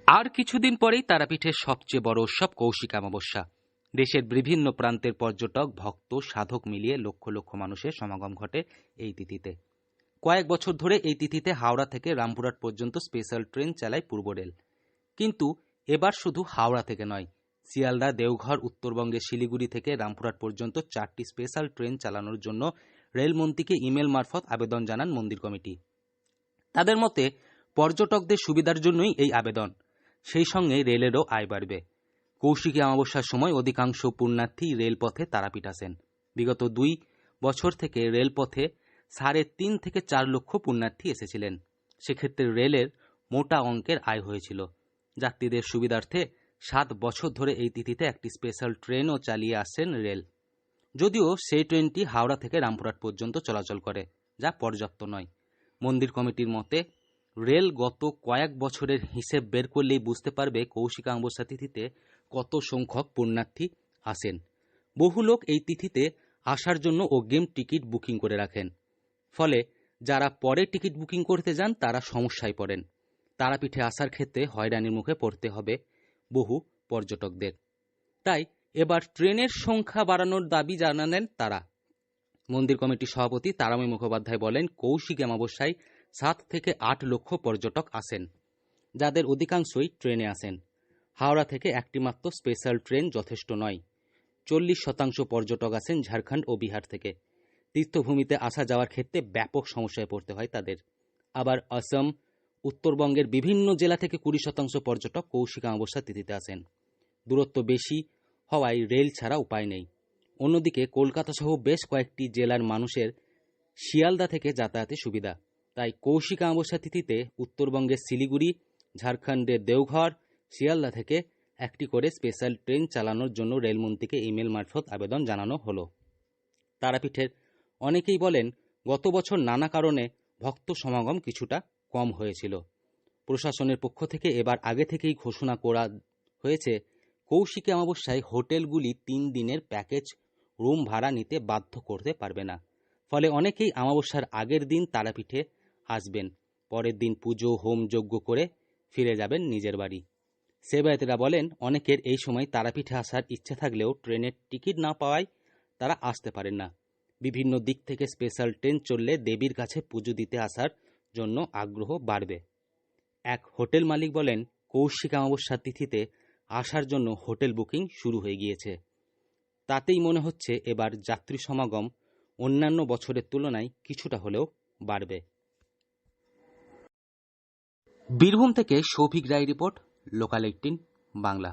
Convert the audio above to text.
আর কিছুদিন পরেই তারাপীঠের সবচেয়ে বড় উৎসব কৌশিক অমাবস্যা। দেশের বিভিন্ন প্রান্তের পর্যটক, ভক্ত, সাধক মিলিয়ে লক্ষ লক্ষ মানুষের সমাগম ঘটে এই তিথিতে। কয়েক বছর ধরে এই তিথিতে হাওড়া থেকে রামপুরহাট পর্যন্ত স্পেশাল ট্রেন চালায় পূর্ব রেল। কিন্তু এবার শুধু হাওড়া থেকে নয়, শিয়ালদা, দেওঘর, উত্তরবঙ্গের শিলিগুড়ি থেকে রামপুরহাট পর্যন্ত 4টি স্পেশাল ট্রেন চালানোর জন্য রেলমন্ত্রীকে ইমেল মারফত আবেদন জানান মন্দির কমিটি। তাদের মতে পর্যটকদের সুবিধার জন্যই এই আবেদন, সেই সঙ্গে রেলেরও আয় বাড়বে। কৌশিকী অমাবস্যার সময় অধিকাংশ পুণ্যার্থী রেলপথে তারাপীঠ আসেন। বিগত 2 বছর থেকে রেলপথে 3.5 থেকে 4 লক্ষ পুণ্যার্থী এসেছিলেন। সেক্ষেত্রে রেলের মোটা অঙ্কের আয় হয়েছিল। যাত্রীদের সুবিধার্থে 7 বছর ধরে এই তিথিতে একটি স্পেশাল ট্রেনও চালিয়ে আসছেন রেল। যদিও সেই ট্রেনটি হাওড়া থেকে রামপুরহাট পর্যন্ত চলাচল করে, যা পর্যাপ্ত নয়। মন্দির কমিটির মতে রেল গত কয়েক বছরের হিসেব বের করলেই বুঝতে পারবে কৌশিক অমাবস্যা তিথিতে কত সংখ্যক পুণ্যার্থী আসেন। বহু লোক এই তিথিতে আসার জন্য অগ্রিম টিকিট বুকিং করে রাখেন। ফলে যারা পরে টিকিট বুকিং করতে যান তারা সমস্যায় পড়েন। তারাপীঠে আসার ক্ষেত্রে হয়রানির মুখে পড়তে হবে বহু পর্যটকদের। তাই এবার ট্রেনের সংখ্যা বাড়ানোর দাবি জানালেন তারা। মন্দির কমিটির সভাপতি তারাময় মুখোপাধ্যায় বলেন, কৌশিক অমাবস্যায় 7 থেকে 8 লক্ষ পর্যটক আসেন, যাদের অধিকাংশই ট্রেনে আসেন। হাওড়া থেকে একটি মাত্র স্পেশাল ট্রেন যথেষ্ট নয়। 40% পর্যটক আসেন ঝাড়খণ্ড ও বিহার থেকে। তীর্থভূমিতে আসা যাওয়ার ক্ষেত্রে ব্যাপক সমস্যায় পড়তে হয় তাদের। আবার অসম, উত্তরবঙ্গের বিভিন্ন জেলা থেকে 20% পর্যটক কৌশিক অমাবস্যা তিথিতে আসেন। দূরত্ব বেশি হওয়ায় রেল ছাড়া উপায় নেই। অন্যদিকে কলকাতা সহ বেশ কয়েকটি জেলার মানুষের শিয়ালদা থেকে যাতায়াতের সুবিধা। তাই কৌশিক অমাবস্যা তিথিতে উত্তরবঙ্গের শিলিগুড়ি, ঝাড়খণ্ডের দেওঘর, শিয়ালদা থেকে একটি করে স্পেশাল ট্রেন চালানোর জন্য রেলমন্ত্রীকে ইমেল মারফত আবেদন জানানো হলো। তারাপীঠের অনেকেই বলেন, গত বছর নানা কারণে ভক্ত সমাগম কিছুটা কম হয়েছিল। প্রশাসনের পক্ষ থেকে এবার আগে থেকেই ঘোষণা করা হয়েছে, কৌশিকী অমাবস্যায় হোটেলগুলি 3 দিনের প্যাকেজ রুম ভাড়া নিতে বাধ্য করতে পারবে না। ফলে অনেকেই অমাবস্যার আগের দিন তারাপীঠে আসবেন, পরের দিন পুজো হোম যজ্ঞ করে ফিরে যাবেন নিজের বাড়ি। সেবায়েতেরা বলেন, অনেকের এই সময় তারাপীঠে আসার ইচ্ছে থাকলেও ট্রেনের টিকিট না পাওয়ায় তারা আসতে পারেন না। বিভিন্ন দিক থেকে স্পেশাল ট্রেন চললে দেবীর কাছে পুজো দিতে আসার জন্য আগ্রহ বাড়বে। এক হোটেল মালিক বলেন, কৌশিক অমাবস্যা তিথিতে আসার জন্য হোটেল বুকিং শুরু হয়ে গিয়েছে। তাতেই মনে হচ্ছে এবার যাত্রী সমাগম অন্যান্য বছরের তুলনায় কিছুটা হলেও বাড়বে। বীরভূম থেকে সৌভিক রায় রিপোর্ট, লোকাল 18 বাংলা।